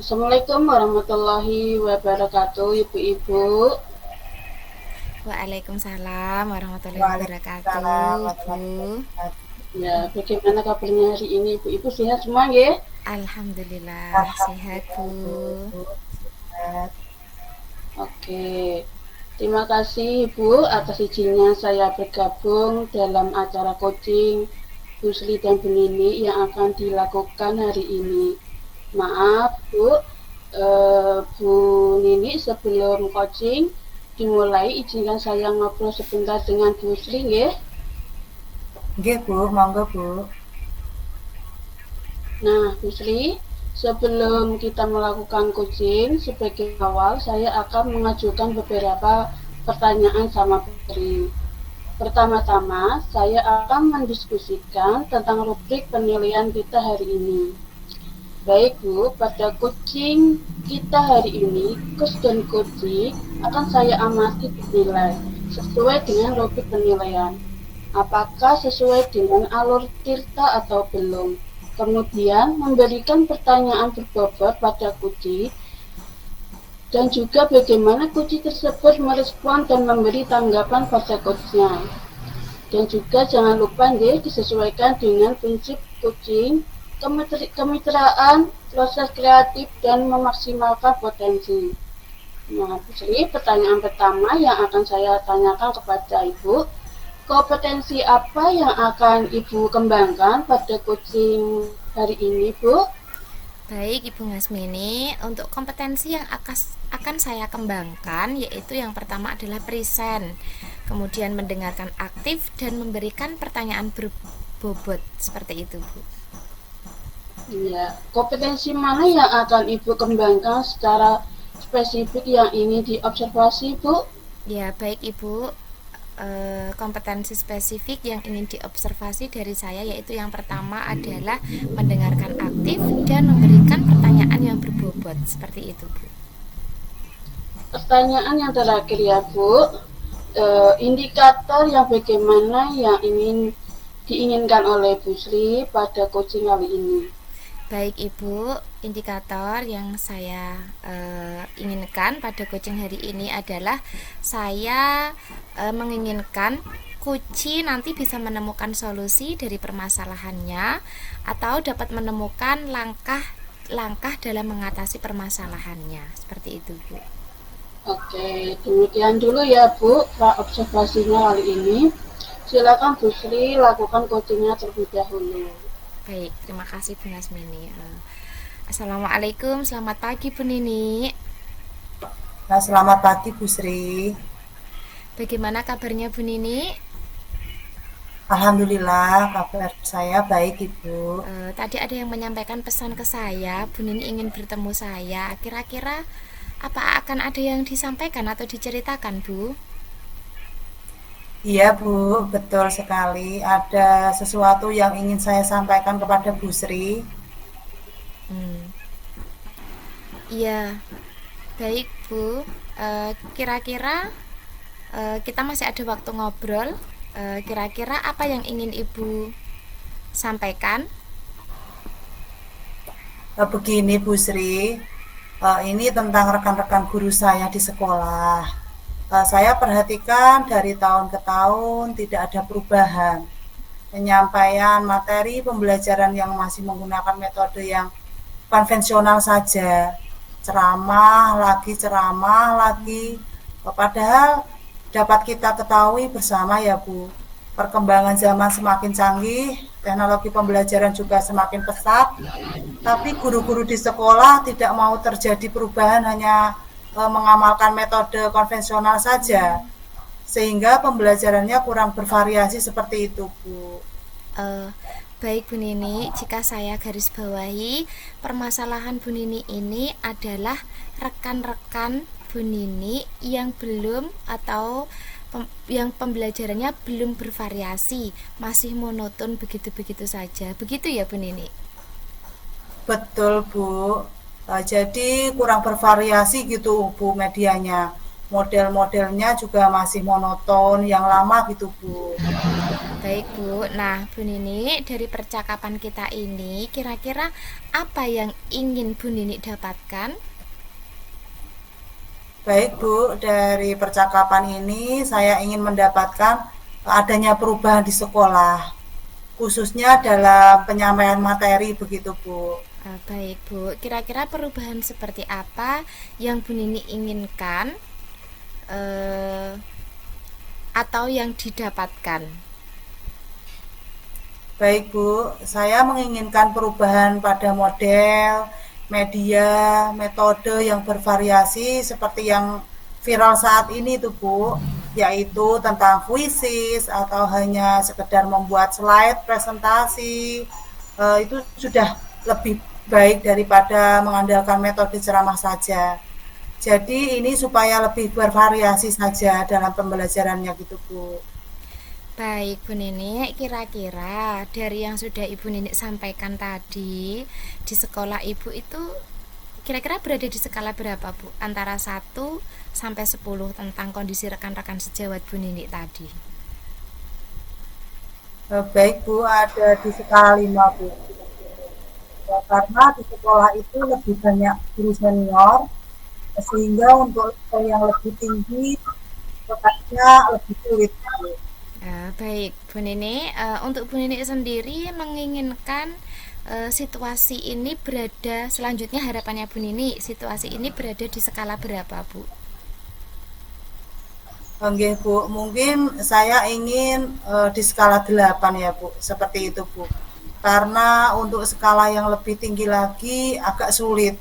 Assalamualaikum warahmatullahi wabarakatuh, ibu-ibu. Waalaikumsalam warahmatullahi Waalaikumsalam wabarakatuh, warahmatullahi Bu. wabarakatuh. Ya, bagaimana kabarnya hari ini, ibu-ibu sehat semua ya? Alhamdulillah sehat, Bu. Alhamdulillah Bu, sehat. Oke, terima kasih ibu atas izinnya saya bergabung dalam acara coaching Bu Sri dan Bu Nini yang akan dilakukan hari ini. Maaf Bu, Bu Nini sebelum coaching dimulai izinkan saya ngobrol sebentar dengan Bu Sri ya. Nggih Bu, monggo Bu. Nah, Bu Sri, sebelum kita melakukan coaching, sebagai awal saya akan mengajukan beberapa pertanyaan sama Bu Sri. Pertama-tama, saya akan mendiskusikan tentang rubrik penilaian kita hari ini. Baik Bu, pada coaching kita hari ini, coach dan coaching akan saya amati dinilai sesuai dengan rubrik penilaian. Apakah sesuai dengan alur tirta atau belum? Kemudian memberikan pertanyaan berbobot pada kunci dan juga bagaimana kunci tersebut merespon dan memberi tanggapan pada coachnya. Dan juga jangan lupa deh disesuaikan dengan prinsip coaching, kemitraan, proses kreatif, dan memaksimalkan potensi. Nah, Sri, pertanyaan pertama yang akan saya tanyakan kepada Ibu, kompetensi apa yang akan Ibu kembangkan pada coaching hari ini, Bu? Baik, Ibu Ngasmini, untuk kompetensi yang akan saya kembangkan yaitu yang pertama adalah present, kemudian mendengarkan aktif dan memberikan pertanyaan berbobot seperti itu, Bu. Ya, kompetensi mana yang akan Ibu kembangkan secara spesifik yang ini diobservasi, Bu? Ya, baik Ibu. Kompetensi spesifik yang ingin diobservasi dari saya yaitu yang pertama adalah mendengarkan aktif dan memberikan pertanyaan yang berbobot seperti itu, Bu. Pertanyaan yang terakhir ya, Bu. Indikator yang bagaimana yang ingin diinginkan oleh Bu Sri pada coaching kali ini? Baik Ibu, indikator yang saya inginkan pada coaching hari ini adalah saya menginginkan Kuci nanti bisa menemukan solusi dari permasalahannya atau dapat menemukan langkah-langkah dalam mengatasi permasalahannya. Seperti itu, Bu. Oke, demikian dulu ya Bu, observasinya kali ini. Silakan Bu Sri lakukan coachingnya terlebih dahulu. Baik, terima kasih Bu Nasmini. Assalamualaikum, selamat pagi Bu Nini. Nah, selamat pagi Bu Sri. Bagaimana kabarnya Bu Nini? Alhamdulillah kabar saya baik Ibu. Tadi ada yang menyampaikan pesan ke saya, Bu Nini ingin bertemu saya. Kira-kira apa akan ada yang disampaikan atau diceritakan, Bu? Iya Bu, betul sekali. Ada sesuatu yang ingin saya sampaikan kepada Bu Sri. Hmm, iya, baik Bu. Kira-kira kita masih ada waktu ngobrol. Kira-kira apa yang ingin Ibu sampaikan? Begini Bu Sri, ini tentang rekan-rekan guru saya di sekolah. Saya perhatikan dari tahun ke tahun tidak ada perubahan. Penyampaian materi pembelajaran yang masih menggunakan metode yang konvensional saja. Ceramah lagi. Padahal dapat kita ketahui bersama ya Bu, perkembangan zaman semakin canggih, teknologi pembelajaran juga semakin pesat, tapi guru-guru di sekolah tidak mau terjadi perubahan, hanya mengamalkan metode konvensional saja, sehingga pembelajarannya kurang bervariasi seperti itu Bu. Eh, Baik Bu Nini, jika saya garis bawahi, permasalahan Bu Nini ini adalah rekan-rekan Bu Nini yang belum atau yang pembelajarannya belum bervariasi, masih monoton begitu-begitu saja. Begitu ya Bu Nini? Betul Bu. Jadi kurang bervariasi gitu Bu medianya. model-modelnya juga masih monoton yang lama gitu Bu. Baik Bu, nah Bu Nini, dari percakapan kita ini kira-kira apa yang ingin Bu Nini dapatkan? Baik Bu, dari percakapan ini saya ingin mendapatkan adanya perubahan di sekolah, khususnya dalam penyampaian materi begitu Bu. Baik Bu, kira-kira perubahan seperti apa yang Bu Nini inginkan eh, atau yang didapatkan? Baik Bu, saya menginginkan perubahan pada model, media, metode yang bervariasi seperti yang viral saat ini tuh Bu, yaitu tentang kuisis atau hanya sekedar membuat slide presentasi. Itu sudah lebih baik daripada mengandalkan metode ceramah saja. Jadi ini supaya lebih bervariasi saja dalam pembelajarannya gitu Bu. Baik Bu Nini, kira-kira dari yang sudah Ibu Nini sampaikan tadi, di sekolah Ibu itu kira-kira berada di skala berapa Bu? Antara 1 sampai 10 tentang kondisi rekan-rekan sejawat Bu Nini tadi. Baik Bu, ada di skala 5 Bu. Ya, karena di sekolah itu lebih banyak guru senior, sehingga untuk level yang lebih tinggi pekerja lebih sulit. Baik Bu Nini, untuk Bu Nini sendiri menginginkan situasi ini berada, selanjutnya harapannya Bu Nini, situasi ini berada di skala berapa Bu? Oke Bu, mungkin saya ingin di skala 8 ya Bu, seperti itu Bu. Karena untuk skala yang lebih tinggi lagi agak sulit.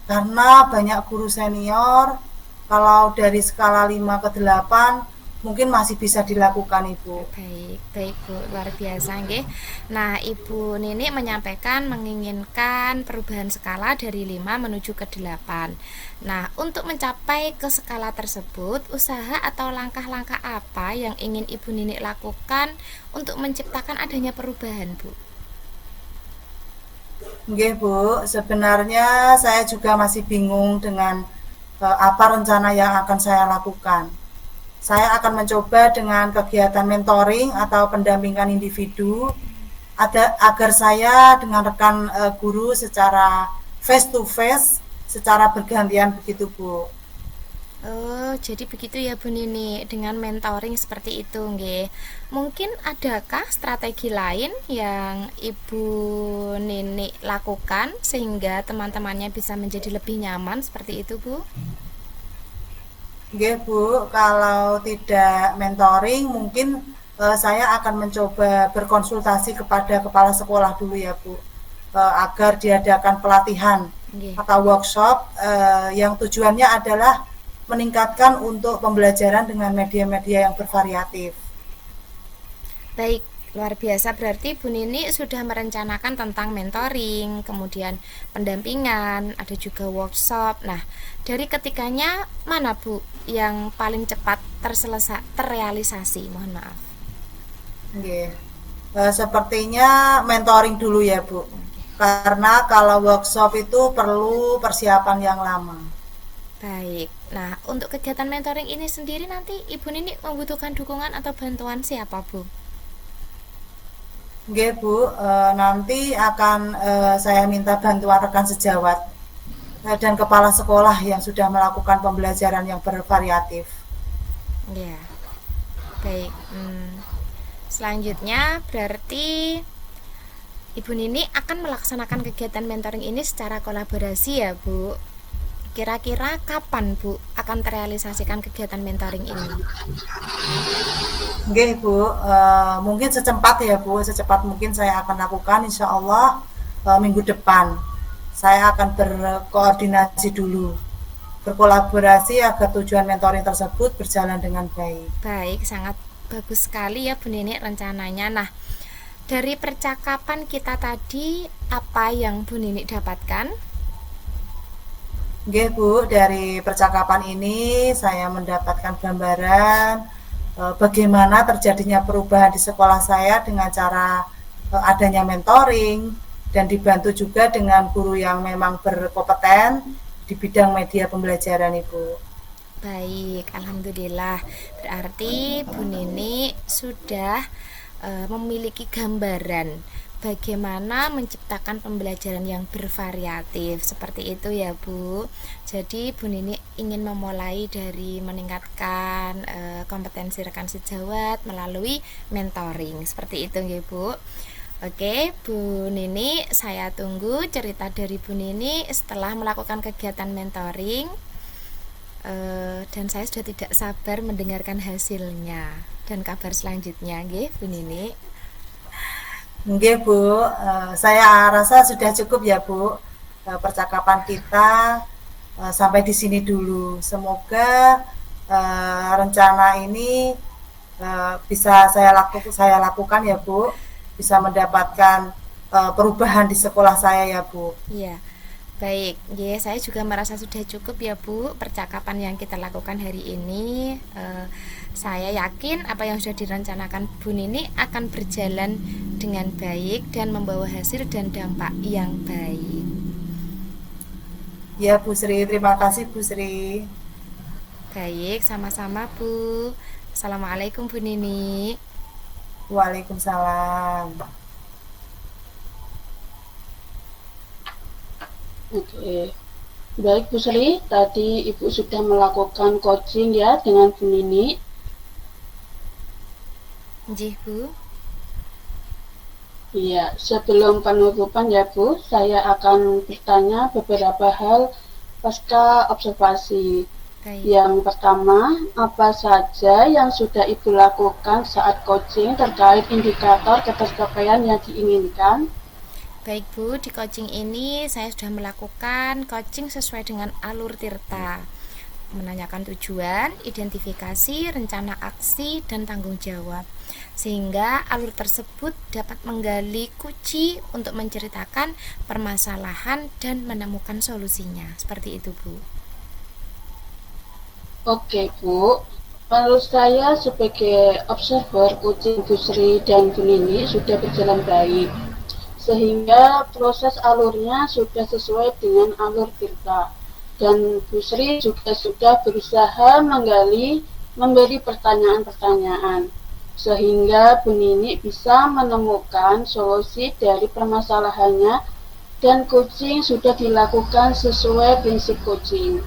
Karena banyak guru senior, kalau dari skala 5 ke 8 mungkin masih bisa dilakukan Ibu. Baik, baik Bu, luar biasa nggih. Nah, Ibu Nini menyampaikan menginginkan perubahan skala dari 5 menuju ke 8. Nah, untuk mencapai ke skala tersebut, usaha atau langkah-langkah apa yang ingin Ibu Nini lakukan untuk menciptakan adanya perubahan, Bu? Nggih Bu, sebenarnya saya juga masih bingung dengan apa rencana yang akan saya lakukan. Saya akan mencoba dengan kegiatan mentoring atau pendampingan individu agar saya dengan rekan guru secara face to face, secara bergantian begitu Bu. Oh, jadi begitu ya Bu Nini, dengan mentoring seperti itu nggih. Mungkin adakah strategi lain yang Ibu Nini lakukan sehingga teman-temannya bisa menjadi lebih nyaman seperti itu, Bu? Nggih Bu, kalau tidak mentoring mungkin saya akan mencoba berkonsultasi kepada kepala sekolah dulu ya Bu, agar diadakan pelatihan Nggih. atau workshop yang tujuannya adalah meningkatkan untuk pembelajaran dengan media-media yang bervariatif. Baik, luar biasa, berarti Bu Nini sudah merencanakan tentang mentoring, kemudian pendampingan, ada juga workshop. Nah, dari ketiganya mana Bu yang paling cepat terrealisasi? Mohon maaf. Nggih. Sepertinya mentoring dulu ya Bu, karena kalau workshop itu perlu persiapan yang lama. Baik. Nah, untuk kegiatan mentoring ini sendiri nanti Ibu Nini membutuhkan dukungan atau bantuan siapa, Bu? Nggih Bu, nanti akan saya minta bantuan rekan sejawat dan kepala sekolah yang sudah melakukan pembelajaran yang bervariatif. Ya, baik. Selanjutnya berarti Ibu Nini akan melaksanakan kegiatan mentoring ini secara kolaborasi ya, Bu. Kira-kira kapan Bu akan terrealisasikan kegiatan mentoring ini? Nggih Bu, mungkin secepat mungkin saya akan lakukan insya Allah minggu depan. Saya akan berkoordinasi dulu, berkolaborasi agar tujuan mentoring tersebut berjalan dengan baik. Baik, sangat bagus sekali ya Bu Nini rencananya. Nah, dari percakapan kita tadi, apa yang Bu Nini dapatkan? Nggih Bu, dari percakapan ini saya mendapatkan gambaran bagaimana terjadinya perubahan di sekolah saya dengan cara adanya mentoring dan dibantu juga dengan guru yang memang berkompeten di bidang media pembelajaran Ibu. Baik, alhamdulillah. Berarti Bu Nini sudah memiliki gambaran bagaimana menciptakan pembelajaran yang bervariatif. Seperti itu ya, Bu. Jadi Bu Nini ingin memulai dari meningkatkan kompetensi rekan sejawat melalui mentoring. Seperti itu ya, Bu. Oke, Bu Nini, saya tunggu cerita dari Bu Nini setelah melakukan kegiatan mentoring. Dan saya sudah tidak sabar mendengarkan hasilnya dan kabar selanjutnya, nggih, Bu Nini. Nggih, Bu. Saya rasa sudah cukup ya, Bu. Percakapan kita sampai di sini dulu. Semoga rencana ini bisa saya lakukan ya, Bu. Bisa mendapatkan perubahan di sekolah saya ya, Bu. Iya. Baik, ya, saya juga merasa sudah cukup ya Bu percakapan yang kita lakukan hari ini. Saya yakin apa yang sudah direncanakan Bu Nini akan berjalan dengan baik dan membawa hasil dan dampak yang baik. Ya, Bu Sri. Terima kasih, Bu Sri. Baik, sama-sama Bu. Assalamualaikum Bu Nini. Waalaikumsalam. Oke. Baik Bu Sri, tadi Ibu sudah melakukan coaching ya dengan Bu Nini. Nggih Bu. Iya, sebelum penutupan ya Bu, saya akan bertanya beberapa hal pasca observasi. Baik. Yang pertama, apa saja yang sudah Ibu lakukan saat coaching terkait indikator ketercapaian yang diinginkan? Baik Bu, di coaching ini saya sudah melakukan coaching sesuai dengan alur Tirta. Menanyakan tujuan, identifikasi, rencana aksi, dan tanggung jawab. Sehingga alur tersebut dapat menggali kunci untuk menceritakan permasalahan dan menemukan solusinya. Seperti itu Bu. Oke Bu, menurut saya sebagai observer coaching Bu Sri dan Bu Nini sudah berjalan baik. Sehingga proses alurnya sudah sesuai dengan alur Tirta. Dan Bu Sri juga sudah berusaha memberi pertanyaan-pertanyaan. Sehingga Bu Nini bisa menemukan solusi dari permasalahannya dan coaching sudah dilakukan sesuai prinsip coaching.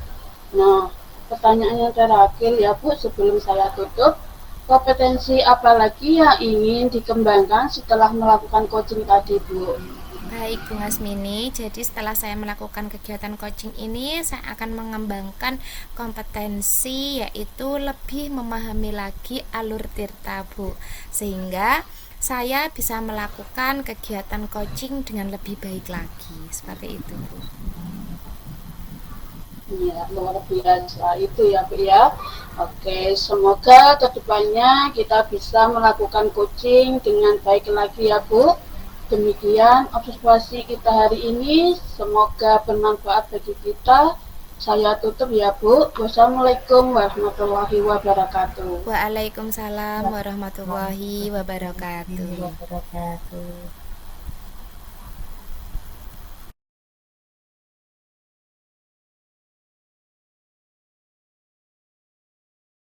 Nah, pertanyaan yang terakhir ya Bu sebelum saya tutup. Kompetensi apa lagi yang ingin dikembangkan setelah melakukan coaching tadi, Bu? Baik Bu Ngasmini, jadi setelah saya melakukan kegiatan coaching ini, saya akan mengembangkan kompetensi yaitu lebih memahami lagi alur Tirta Bu, sehingga saya bisa melakukan kegiatan coaching dengan lebih baik lagi. Seperti itu Bu. Ya, luar biasa itu ya Bu ya. Oke, semoga kedepannya kita bisa melakukan coaching dengan baik lagi ya Bu. Demikian observasi kita hari ini, semoga bermanfaat bagi kita. Saya tutup ya Bu. Wassalamualaikum warahmatullahi wabarakatuh. Waalaikumsalam warahmatullahi wabarakatuh. Wabarakatuh.